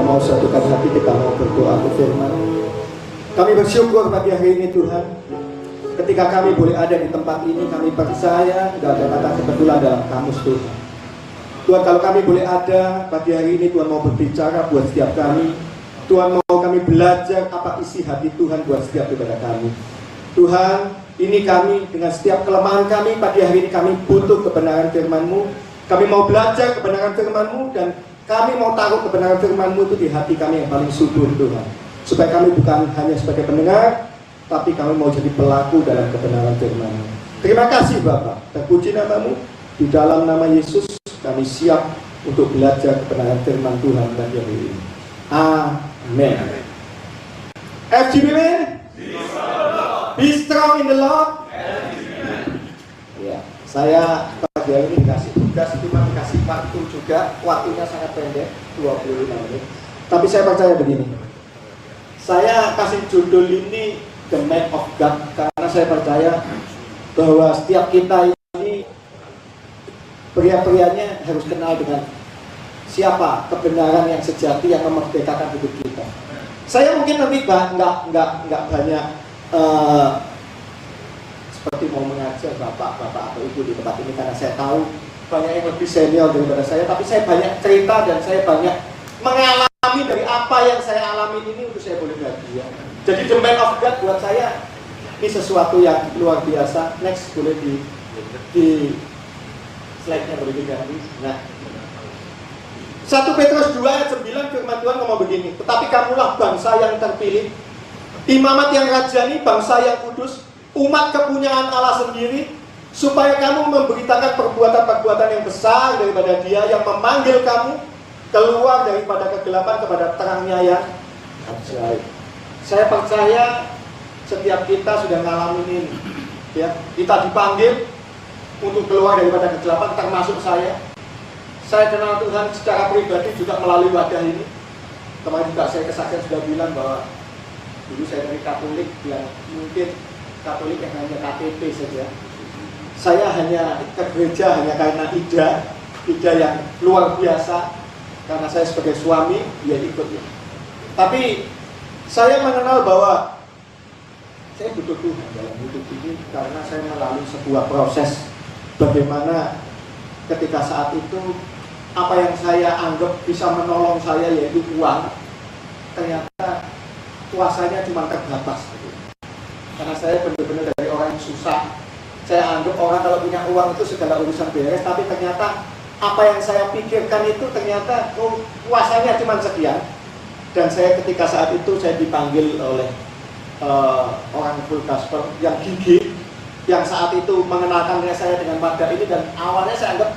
mau satukan hati, kita mau berdoa ke firman. Kami bersyukur pagi hari ini Tuhan, ketika kami boleh ada di tempat ini, kami percaya tidak ada kata kebetulan dalam kamus Tuhan. Tuhan, kalau kami boleh ada pagi hari ini, Tuhan mau berbicara buat setiap kami. Tuhan mau kami belajar apa isi hati Tuhan buat setiap daripada kami. Tuhan, ini kami dengan setiap kelemahan kami, pagi hari ini kami butuh kebenaran firman-Mu. Kami mau belajar kebenaran firman-Mu, dan kami mau taruh kebenaran firman-Mu itu di hati kami yang paling subur Tuhan. Supaya kami bukan hanya sebagai pendengar, tapi kami mau jadi pelaku dalam kebenaran firman-Mu. Terima kasih Bapak, terpuji nama-Mu. Di dalam nama Yesus kami siap untuk belajar kebenaran firman Tuhan pagi hari ini. Amin. FGB, be strong in the Lord. Ya, saya pagi hari ini dikasih tugas, cuma dikasih waktu juga. Waktunya sangat pendek, 25 menit. Tapi saya percaya begini, saya kasih judul ini The Man of God, karena saya percaya bahwa setiap kita ini pria-prianya harus kenal dengan siapa kebenaran yang sejati yang memerdekakan hidup kita. Saya mungkin nanti nggak banyak seperti mau mengajar bapak atau ibu di tempat ini, karena saya tahu banyak yang lebih senior daripada saya, tapi saya banyak cerita dan saya banyak mengalami dari apa yang saya alami ini untuk saya boleh bahagia. Jadi The Man of God buat saya ini sesuatu yang luar biasa. Next, boleh di slide-nya boleh diganti. Nah, 1 Petrus 2 ayat 9 firman Tuhan ngomong begini, tetapi kamulah bangsa yang terpilih, imamat yang rajani, bangsa yang kudus, umat kepunyaan Allah sendiri, supaya kamu memberitakan perbuatan-perbuatan yang besar daripada Dia yang memanggil kamu keluar daripada kegelapan kepada terangnya yang ajaib. Saya percaya setiap kita sudah ngalamin ini, ya. Kita dipanggil untuk keluar daripada kegelapan, termasuk saya. Saya kenal Tuhan secara pribadi juga melalui wadah ini. Kemarin juga saya kesaksian sudah bilang bahwa dulu saya dari Katolik, yang mungkin Katolik yang hanya KTP saja. Saya hanya ke gereja hanya karena ida yang luar biasa, karena saya sebagai suami dia ikut ya. Tapi saya mengenal bahwa saya butuh Tuhan dalam hidup ini, karena saya melalui sebuah proses bagaimana ketika saat itu apa yang saya anggap bisa menolong saya yaitu uang, ternyata kuasanya cuma terbatas gitu. Karena saya benar-benar dari orang yang susah. Saya anggap orang kalau punya uang itu segala urusan beres, tapi ternyata apa yang saya pikirkan itu ternyata kuasanya cuma sekian. Dan saya ketika saat itu saya dipanggil oleh orang full gospel yang gigih, yang saat itu mengenalkan saya dengan wadah ini, dan awalnya saya anggap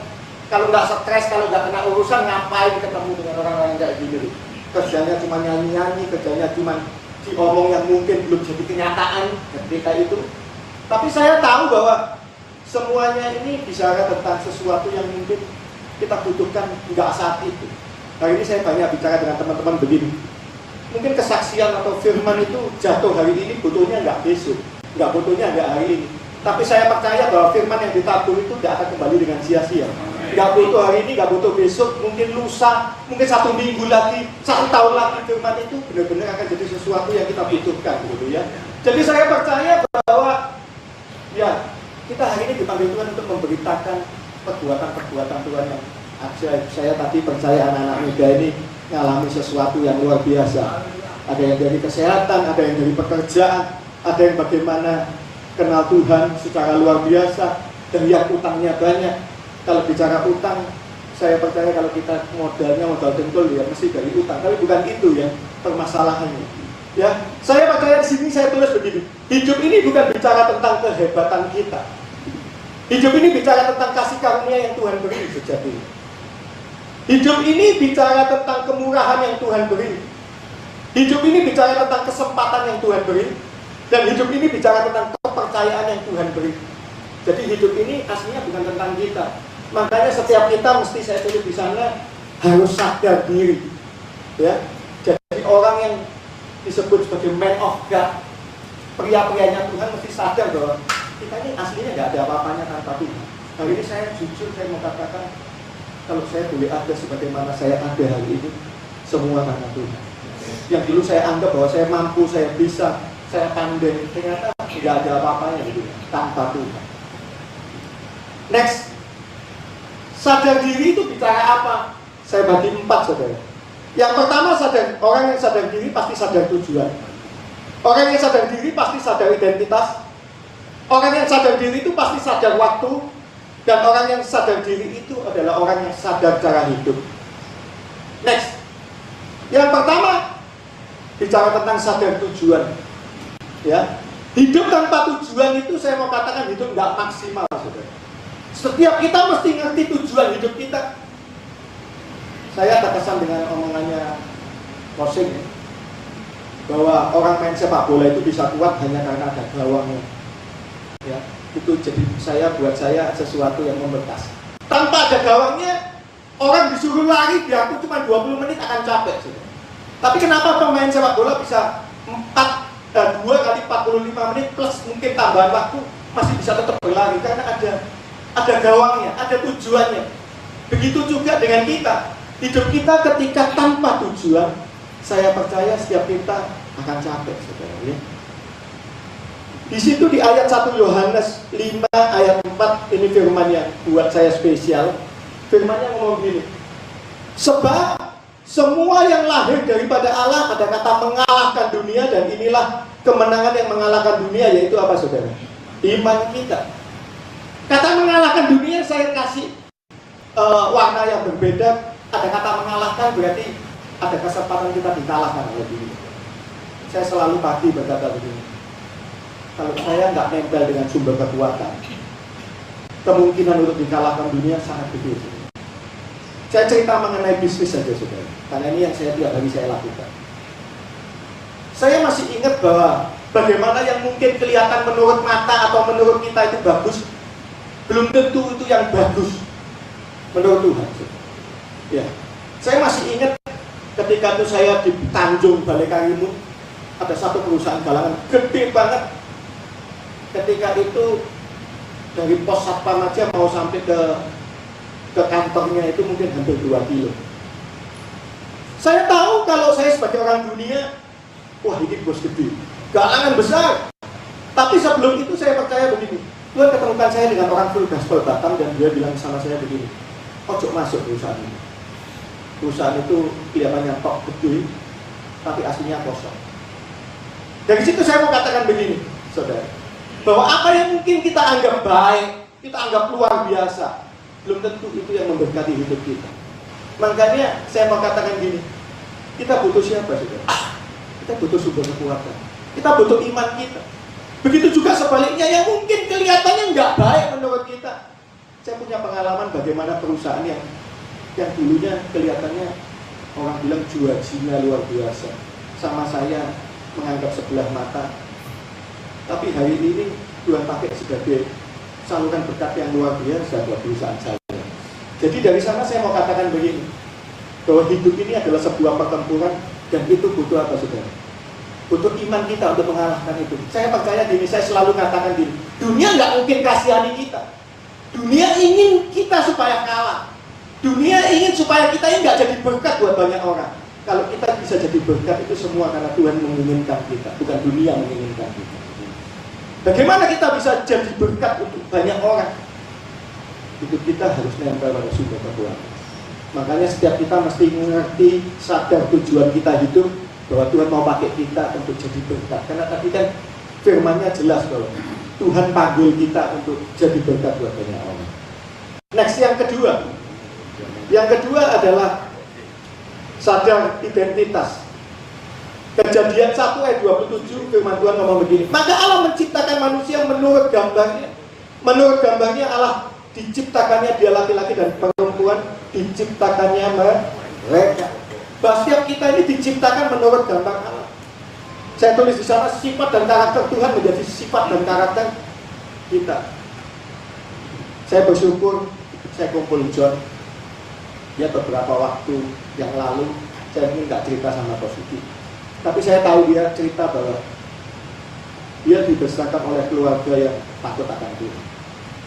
kalau nggak stres, kalau nggak kena urusan, ngapain ketemu dengan orang-orang yang kayak gini. Kerjanya cuma nyanyi-nyanyi, kerjanya cuma diomong yang mungkin belum jadi kenyataan ketika itu. Tapi saya tahu bahwa semuanya ini bicara tentang sesuatu yang mungkin kita butuhkan nggak saat itu. Hari ini saya banyak bicara dengan teman-teman begini, mungkin kesaksian atau firman itu jatuh hari ini, butuhnya nggak besok, nggak butuhnya nggak hari ini. Tapi saya percaya bahwa firman yang ditabur itu tidak akan kembali dengan sia-sia. Nggak butuh hari ini, nggak butuh besok, mungkin lusa, mungkin 1 minggu lagi, 1 tahun lagi, firman itu benar-benar akan jadi sesuatu yang kita butuhkan, gitu ya. Jadi saya percaya bahwa ya kita hari ini dipanggil Tuhan untuk memberitakan perbuatan-perbuatan Tuhan yang ajaib. Saya tadi percaya anak-anak muda ini mengalami sesuatu yang luar biasa. Ada yang dari kesehatan, ada yang dari pekerjaan, ada yang bagaimana kenal Tuhan secara luar biasa, dan yang utangnya banyak. Kalau bicara utang, saya percaya kalau kita modalnya modal dengkul ya mesti dari utang, tapi bukan itu ya permasalahannya. Ya, saya percaya di sini saya tulis begini. Hidup ini bukan bicara tentang kehebatan kita. Hidup ini bicara tentang kasih karunia yang Tuhan beri sejatinya. Hidup ini bicara tentang kemurahan yang Tuhan beri. Hidup ini bicara tentang kesempatan yang Tuhan beri. Dan hidup ini bicara tentang kepercayaan yang Tuhan beri. Jadi hidup ini aslinya bukan tentang kita. Makanya setiap kita mesti saya tulis di sana harus sadar diri. Ya. Jadi orang yang disebut sebagai man of God, pria-prianya Tuhan mesti sadar bahwa kita ini aslinya nggak ada apa-apanya tanpa Tuhan. Hari ini saya jujur, saya mau katakan, kalau saya boleh ada sebagaimana saya ada hari ini, Semua karena Tuhan. Yang dulu saya anggap bahwa saya mampu, saya bisa, saya pandai, ternyata tidak ada apa-apanya gitu, tanpa Tuhan. Next, sadar diri itu bicara apa? Saya bagi 4, saudara. Yang pertama, orang yang sadar diri pasti sadar tujuan. Orang yang sadar diri pasti sadar identitas. Orang yang sadar diri itu pasti sadar waktu. Dan orang yang sadar diri itu adalah orang yang sadar cara hidup. Next, yang pertama bicara tentang sadar tujuan. Ya, hidup tanpa tujuan itu saya mau katakan hidup nggak maksimal, saudara. Setiap kita mesti ngerti tujuan hidup kita. Saya terkesan dengan omongannya Kosing, ya, bahwa orang main sepak bola itu bisa kuat hanya karena ada gawangnya. Ya, itu jadi buat saya sesuatu yang membekas. Tanpa ada gawangnya, orang disuruh lari biar aku cuma 20 menit akan capek. Saudara. Tapi kenapa pemain sepak bola bisa 2 kali 45 menit plus mungkin tambahan waktu masih bisa tetap berlari? Karena ada gawangnya, ada tujuannya. Begitu juga dengan kita. Hidup kita ketika tanpa tujuan, saya percaya setiap kita akan capek, saudara. Ya. Di situ di ayat 1 Yohanes 5 ayat 4, ini firman yang buat saya spesial. Firmannya ngomong begini, sebab semua yang lahir daripada Allah, ada kata mengalahkan dunia, dan inilah kemenangan yang mengalahkan dunia, yaitu apa, saudara? Iman kita. Kata mengalahkan dunia saya kasih warna yang berbeda. Ada kata mengalahkan berarti ada kesempatan kita dikalahkan oleh dunia. Saya selalu pagi berkata begini, kalau saya nggak nempel dengan sumber kekuatan, kemungkinan untuk dikalahkan dunia sangat gede. Saya cerita mengenai bisnis saja, saudara, karena ini yang tiap hari saya lakukan. Saya masih ingat bahwa bagaimana yang mungkin kelihatan menurut mata atau menurut kita itu bagus, belum tentu itu yang bagus menurut Tuhan. Ya, saya masih ingat ketika itu saya di Tanjung Balai Karimun, ada satu perusahaan galangan gede banget. Ketika itu dari pos satpam aja mau sampai ke kantornya itu mungkin hampir 2 kilo. Saya tahu kalau saya sebagai orang dunia, wah ini bos gede, galangan besar. Tapi sebelum itu saya percaya begini, Tuhan ketemukan saya dengan orang full gospel Batam, dan dia bilang sama saya begini, ojo masuk perusahaan ini. Perusahaan itu kelihatannya tok gede, tapi aslinya kosong. Dari situ saya mau katakan begini, saudara, bahwa apa yang mungkin kita anggap baik, kita anggap luar biasa, belum tentu itu yang memberkati hidup kita. Makanya saya mau katakan gini, kita butuh siapa, saudara? Kita butuh sumber kekuatan, kita butuh iman kita. Begitu juga sebaliknya yang mungkin kelihatannya nggak baik menurut kita. Saya punya pengalaman bagaimana perusahaan yang dulunya kelihatannya orang bilang jual-jual luar biasa, sama saya menganggap sebelah mata, tapi hari ini Tuhan pakai sebagai saluran berkat yang luar biasa buat perusahaan saya. Jadi dari sana saya mau katakan begini, bahwa hidup ini adalah sebuah pertempuran, dan itu butuh apa, saudara? Butuh iman kita untuk mengalahkan itu. Saya percaya gini, saya selalu katakan gini, dunia nggak mungkin kasihani kita. Dunia ingin kita supaya kalah. Dunia ingin supaya kita ini nggak jadi berkat buat banyak orang. Kalau kita bisa jadi berkat itu semua karena Tuhan menginginkan kita, bukan dunia menginginkan kita. Bagaimana kita bisa jadi berkat untuk banyak orang? Itu kita harus nempel pada sumber kekuatan. Makanya setiap kita mesti mengerti, sadar tujuan kita hidup, bahwa Tuhan mau pakai kita untuk jadi berkat. Karena tadi kan firman-Nya jelas bahwa Tuhan panggil kita untuk jadi berkat buat banyak orang. Next, yang kedua. Yang kedua adalah sadar identitas. Kejadian 1 ayat 27 firman Tuhan ngomong begini, maka Allah menciptakan manusia menurut gambarnya. Menurut gambarnya Allah diciptakannya dia laki-laki dan perempuan diciptakannya mereka. Bahwa setiap kita ini diciptakan menurut gambar Allah. Saya tulis di sana sifat dan karakter Tuhan menjadi sifat dan karakter kita. Saya bersyukur saya kumpul John. Ya beberapa waktu yang lalu saya mungkin nggak cerita sama Positi, tapi saya tahu dia cerita bahwa dia dibesarkan oleh keluarga yang takut akan Tuhan.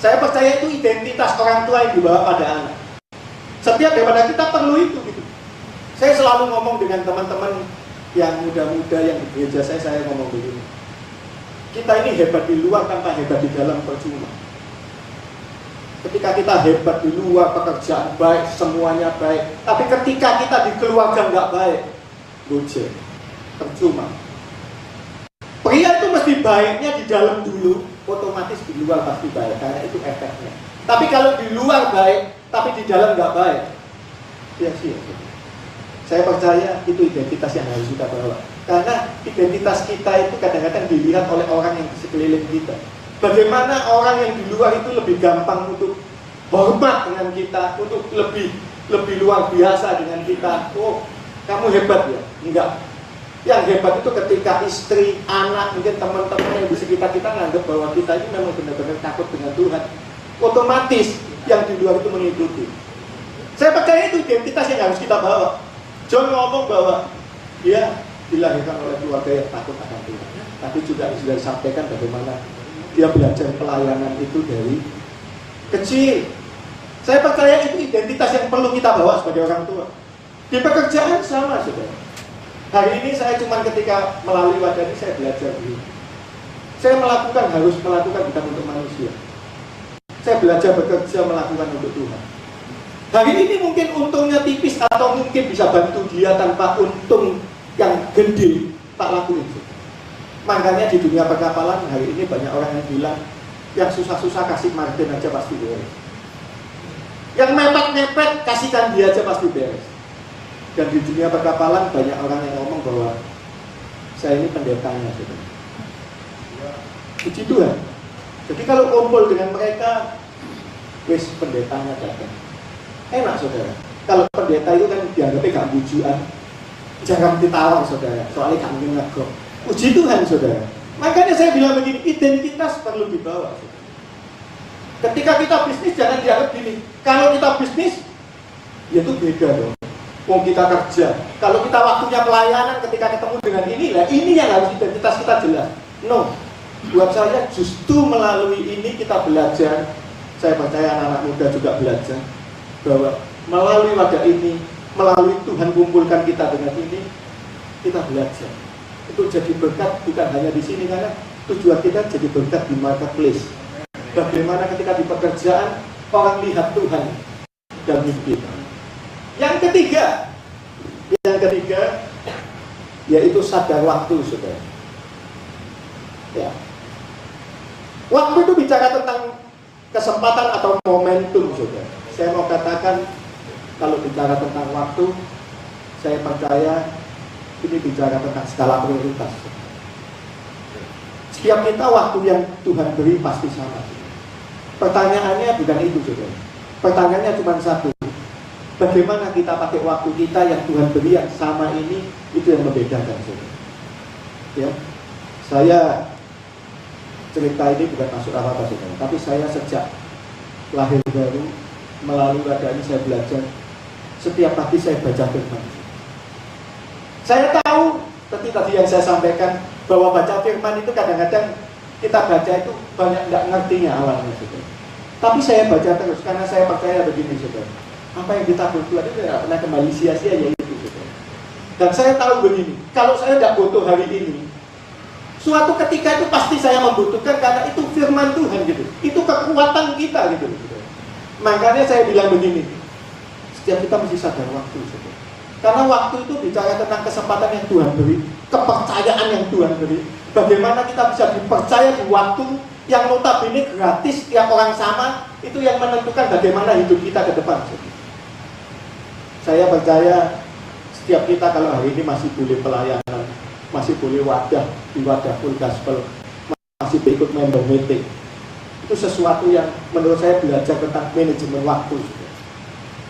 Saya percaya itu identitas orang tua yang dibawa pada anak. Setiap daripada kita perlu itu gitu. Saya selalu ngomong dengan teman-teman yang muda-muda yang di gereja saya ngomong begini. Kita ini hebat di luar tanpa hebat di dalam percuma. Ketika kita hebat di luar, pekerjaan baik, semuanya baik. Tapi ketika kita di keluarga nggak baik, gojek, percuma. Pria itu mesti baiknya di dalam dulu, otomatis di luar pasti baik, karena itu efeknya. Tapi kalau di luar baik, tapi di dalam nggak baik, sia-sia. Saya percaya itu identitas yang harus kita bawa. Karena identitas kita itu kadang-kadang dilihat oleh orang yang di sekeliling kita. Bagaimana orang yang di luar itu lebih gampang untuk hormat dengan kita, untuk lebih luar biasa dengan kita. Oh, kamu hebat ya? Enggak. Yang hebat itu ketika istri, anak, mungkin teman-teman yang di sekitar kita menganggap bahwa kita ini memang benar-benar takut dengan Tuhan. Otomatis yang di luar itu mengikuti. Saya percaya itu identitas yang harus kita bawa. John ngomong bahwa dia dilahirkan oleh keluarga yang takut akan Tuhan. Tapi juga sudah disampaikan bagaimana dia belajar pelayanan itu dari kecil. Saya percaya itu identitas yang perlu kita bawa sebagai orang tua. Di pekerjaan sama, saudara. Hari ini saya cuma ketika melalui wadah ini saya belajar dulu. Saya harus melakukan bukan untuk manusia. Saya belajar bekerja melakukan untuk Tuhan. Hari ini mungkin untungnya tipis atau mungkin bisa bantu dia tanpa untung yang gede, tak lakuin. Makanya di dunia perkapalan hari ini banyak orang yang bilang yang susah-susah kasih margin aja pasti beres. Yang mepet-mepet kasihkan dia aja pasti beres. Dan di dunia perkapalan banyak orang yang ngomong bahwa saya ini pendetanya, saudara. Puji Tuhan. Jadi kalau kumpul dengan mereka, wis pendetanya datang. Enak, saudara. Kalau pendeta itu kan dianggapnya gak bujuan, jangan ditawar, saudara. Soalnya gak mungkin ngegok. Puji Tuhan, saudara. Makanya saya bilang begini, identitas perlu dibawa, saudara. Ketika kita bisnis jangan dianggap gini. Kalau kita bisnis, ya itu beda dong. Mau kita kerja, kalau kita waktunya pelayanan ketika ketemu dengan ini, lah ini yang harus identitas kita jelas. No, buat saya justru melalui ini kita belajar. Saya percaya anak-anak muda juga belajar bahwa melalui wadah ini, melalui Tuhan kumpulkan kita dengan ini, kita belajar. Itu jadi berkat bukan hanya di sini, karena tujuan kita jadi berkat di marketplace. Bagaimana ketika di pekerjaan orang lihat Tuhan dan mimpi. Yang ketiga yaitu sadar waktu, saudara. Ya. Waktu itu bicara tentang kesempatan atau momentum, saudara. Saya mau katakan kalau bicara tentang waktu, saya percaya ini bicara tentang skala prioritas. Setiap kita waktu yang Tuhan beri pasti sama. Pertanyaannya bukan itu, saudara. Pertanyaannya cuma satu. Bagaimana kita pakai waktu kita yang Tuhan beri yang sama ini, itu yang membedakan, saudara. Ya, saya cerita ini bukan masuk apa-apa, saudara. Tapi saya sejak lahir baru melalui wadah ini saya belajar. Setiap pagi saya baca firman. Saya tahu seperti tadi yang saya sampaikan bahwa baca firman itu kadang-kadang kita baca itu banyak nggak ngertinya awalnya, saudara. Tapi saya baca terus karena saya percaya begini, saudara. Apa yang kita butuh itu tidak pernah kembali sia-sia, yaitu, saudara. Dan saya tahu begini, kalau saya tidak butuh hari ini, suatu ketika itu pasti saya membutuhkan karena itu firman Tuhan gitu. Itu kekuatan kita gitu, saudara. Makanya saya bilang begini, setiap kita mesti sadar waktu, saudara. Karena waktu itu bicara tentang kesempatan yang Tuhan beri, kepercayaan yang Tuhan beri. Bagaimana kita bisa dipercaya di waktu yang notabene gratis, tiap orang sama, itu yang menentukan bagaimana hidup kita ke depan. Saya percaya setiap kita kalau hari ini masih boleh pelayanan, masih boleh wadah di wadah full gospel, masih ikut member meeting, itu sesuatu yang menurut saya belajar tentang manajemen waktu.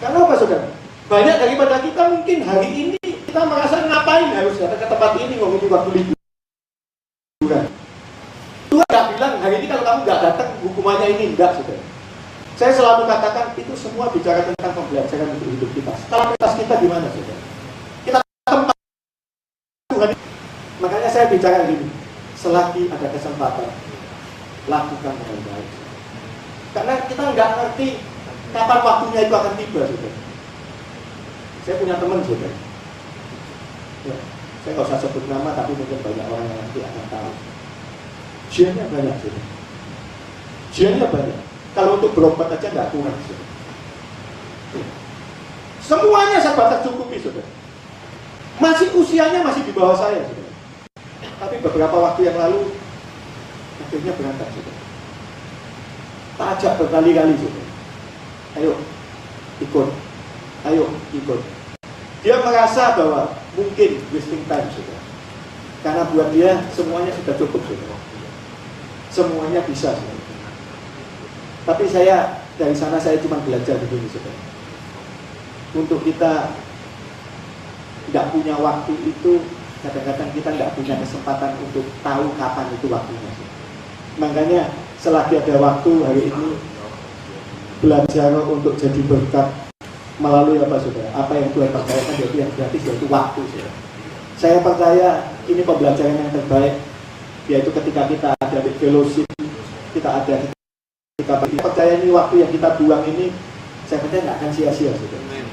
Karena apa, saudara? Banyak daripada kita mungkin hari ini kita merasa ngapain harus datang ke tempat ini ngomongin waktu liburan. Tuhan nggak bilang hari ini kalau kamu nggak datang hukumannya ini, enggak, saudara. Saya selalu katakan itu semua bicara tentang pembelajaran untuk hidup kita. Stabilitas kita gimana, saudara? Kita tempat Tuhan. Makanya saya bicara gini, selagi ada kesempatan, lakukan dengan baik. Karena kita nggak ngerti kapan waktunya itu akan tiba, saudara. Saya punya teman, saudara. Ya, saya nggak usah sebut nama, tapi mungkin banyak orang yang nanti akan tahu. Ujiannya banyak, saudara. Ujiannya banyak. Kalau untuk berobat aja nggak kurang, saudara. Ya. Semuanya serba tercukupi, saudara. Masih usianya masih di bawah saya, saudara. Tapi beberapa waktu yang lalu akhirnya berangkat, saudara. Tak ajak berkali-kali, saudara. Ayo ikut, ayo ikut. Dia merasa bahwa mungkin wasting time, saudara. Karena buat dia semuanya sudah cukup, saudara. Semuanya bisa, saudara. Tapi saya dari sana saya cuma belajar begini, saudara. Untuk kita tidak punya waktu itu, kadang-kadang kita tidak punya kesempatan untuk tahu kapan itu waktunya. Makanya selagi ada waktu hari ini, belajar untuk jadi berkat melalui apa, saudara? Apa yang Tuhan percayakan, yaitu yang gratis, yaitu waktu, saudara. Saya percaya ini pembelajaran yang terbaik, yaitu ketika kita ada di fellowship, kita ada ketika percaya ini waktu yang kita buang ini, saya percaya nggak akan sia-sia, saudara.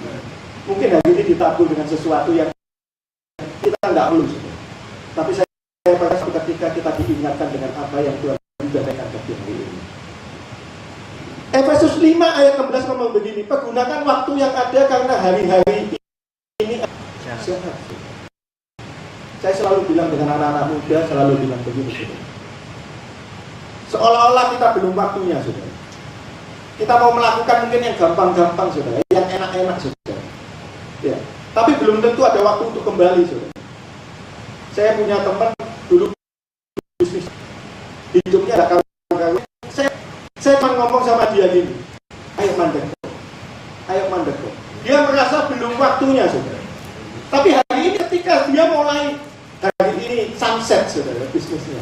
Mungkin hari ini ditabur dengan sesuatu yang kita nggak perlu, saudara. Tapi saya percaya ketika kita diingatkan dengan apa yang Tuhan berikan bagi hari ini. Efesus 5 ayat 16 ngomong begini, pergunakan waktu yang ada karena hari-hari ini sehat. Saya selalu bilang dengan anak-anak muda, selalu bilang begini, saudara. Seolah-olah kita belum waktunya, saudara. Kita mau melakukan mungkin yang gampang-gampang, saudara, yang enak-enak, saudara. Ya, tapi belum tentu ada waktu untuk kembali, saudara. Saya punya teman dulu bisnis, hidupnya ada kawan-kawan. Saya cuma ngomong sama dia gini, ayo mandek, ayo mandek. Dia merasa belum waktunya, saudara. Tapi hari ini ketika dia mulai, hari ini sunset, saudara, bisnisnya,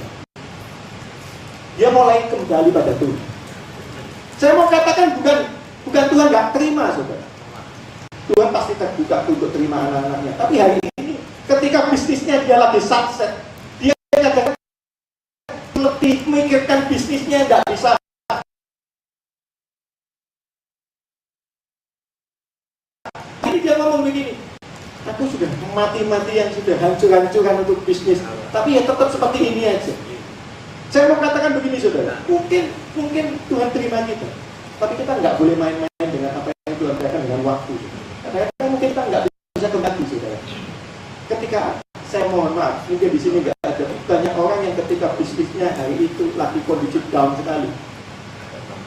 dia mulai kembali pada Tuhan. Saya mau katakan bukan Tuhan nggak terima, saudara. Tuhan pasti terbuka untuk terima anak-anaknya. Tapi hari ini ketika bisnisnya dia lagi sunset, dia kadang lebih memikirkan bisnisnya, nggak bisa. Ini dia ngomong begini, aku sudah mati-matian, sudah hancur-hancuran untuk bisnis, tapi ya tetap seperti ini aja. Saya mau katakan begini, saudara, mungkin Tuhan terima kita, tapi kita nggak boleh main-main dengan apa yang Tuhan berikan dengan waktu. Kadang-kadang mungkin kita nggak bisa kembali, saudara. Ketika saya mohon maaf, mungkin di sini nggak ada banyak orang yang ketika bisnisnya hari itu lagi kondisi down sekali,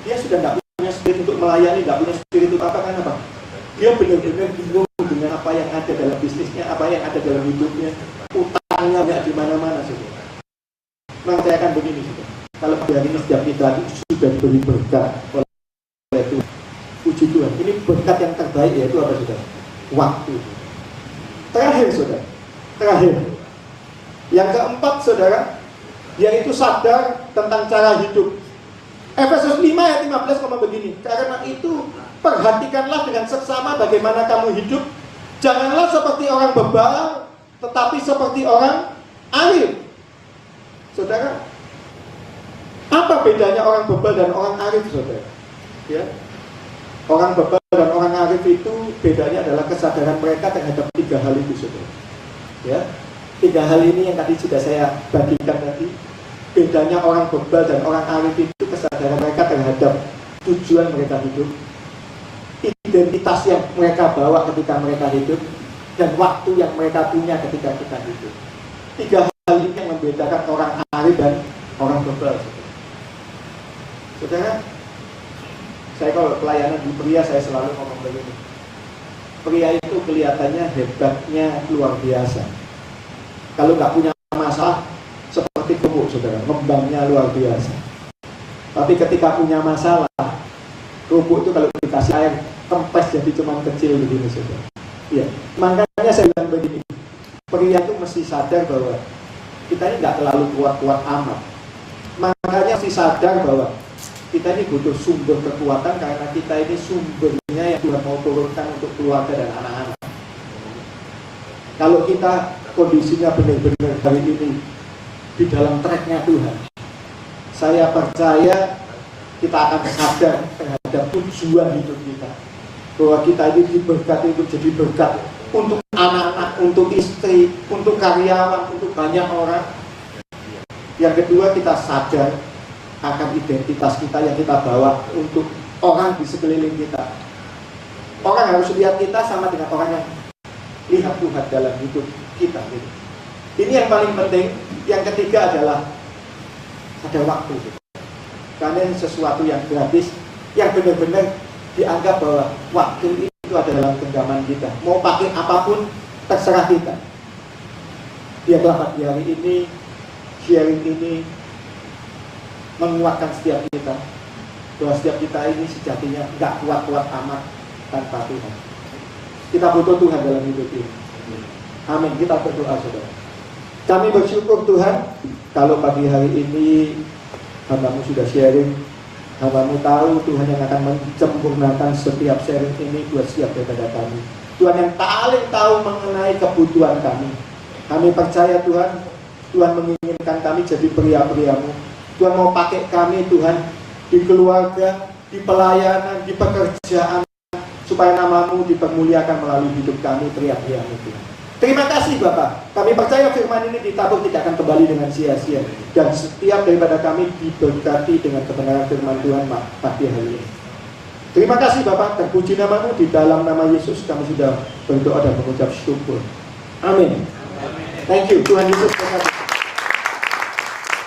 dia sudah nggak punya spirit untuk melayani, nggak punya spirit untuk apa, kan apa? Dia benar-benar bingung dengan apa yang ada dalam bisnisnya, apa yang ada dalam hidupnya, utangnya nggak di mana-mana, saudara. Memang saya akan begini, saudara. Kalau hari ini setiap kita sudah diberi berkat oleh Tuhan, puji Tuhan. Ini berkat yang terbaik, yaitu apa, saudara? Waktu. Terakhir, saudara. Terakhir. Yang keempat, saudara, yaitu sadar tentang cara hidup. Efesus 5 ayat 15 ngomong begini, karena itu perhatikanlah dengan seksama bagaimana kamu hidup. Janganlah seperti orang bebal, tetapi seperti orang arif. Saudara, apa bedanya orang bebal dan orang arif, saudara? Ya, orang bebal dan orang arif itu bedanya adalah kesadaran mereka terhadap 3 hal itu, saudara. Ya, 3 hal ini yang tadi sudah saya bagikan tadi. Bedanya orang bebal dan orang arif itu kesadaran mereka terhadap tujuan mereka hidup, identitas yang mereka bawa ketika mereka hidup, dan waktu yang mereka punya ketika kita hidup. 3 hal ini yang membedakan orang arif dan orang bebal. Saudara, saya kalau pelayanan di pria, saya selalu ngomong begini, pria itu kelihatannya hebatnya luar biasa. Kalau nggak punya masalah, seperti gemuk, saudara, ngembangnya luar biasa. Tapi ketika punya masalah, kerupuk itu kalau dikasih air, kempes jadi cuma kecil begini, saudara. Ya, makanya saya bilang begini, pria itu mesti sadar bahwa kita ini nggak terlalu kuat-kuat amat. Makanya mesti sadar bahwa kita ini butuh sumber kekuatan, karena kita ini sumbernya yang Tuhan mau turunkan untuk keluarga dan anak-anak. Kalau kita kondisinya benar-benar hari ini di dalam tracknya Tuhan, saya percaya kita akan sadar terhadap tujuan hidup kita, bahwa kita ini diberkati untuk jadi berkat untuk anak-anak, untuk istri, untuk karyawan, untuk banyak orang. Yang kedua, kita sadar akan identitas kita yang kita bawa untuk orang di sekeliling kita. Orang harus lihat kita sama dengan orang yang lihat Tuhan dalam hidup kita. Ini yang paling penting. Yang ketiga adalah ada waktu. Karena ini sesuatu yang gratis, yang benar-benar dianggap bahwa waktu itu adalah genggaman kita. Mau pakai apapun, terserah kita. Biarlah pagi hari ini, sharing ini menguatkan setiap kita, bahwa setiap kita ini sejatinya nggak kuat-kuat amat tanpa Tuhan. Kita butuh Tuhan dalam hidup ini. Amin. Kita berdoa, saudara. Kami bersyukur Tuhan, kalau pagi hari ini hambamu sudah sharing, hambamu tahu Tuhan yang akan menyempurnakan setiap sharing ini buat setiap daripada kami. Tuhan yang paling tahu mengenai kebutuhan kami. Kami percaya Tuhan, Tuhan menginginkan kami jadi pria-priamu. Tuhan mau pakai kami Tuhan di keluarga, di pelayanan, di pekerjaan, supaya namamu dipermuliakan melalui hidup kami pria-priamu Tuhan. Terima kasih Bapak. Kami percaya firman ini ditabur tidak akan kembali dengan sia-sia. Dan setiap daripada kami diberkati dengan kebenaran firman Tuhan pagi hari ini. Terima kasih Bapak. Terpuji namamu. Di dalam nama Yesus kami sudah berdoa dan mengucap syukur. Amin. Thank you. Tuhan Yesus berkati.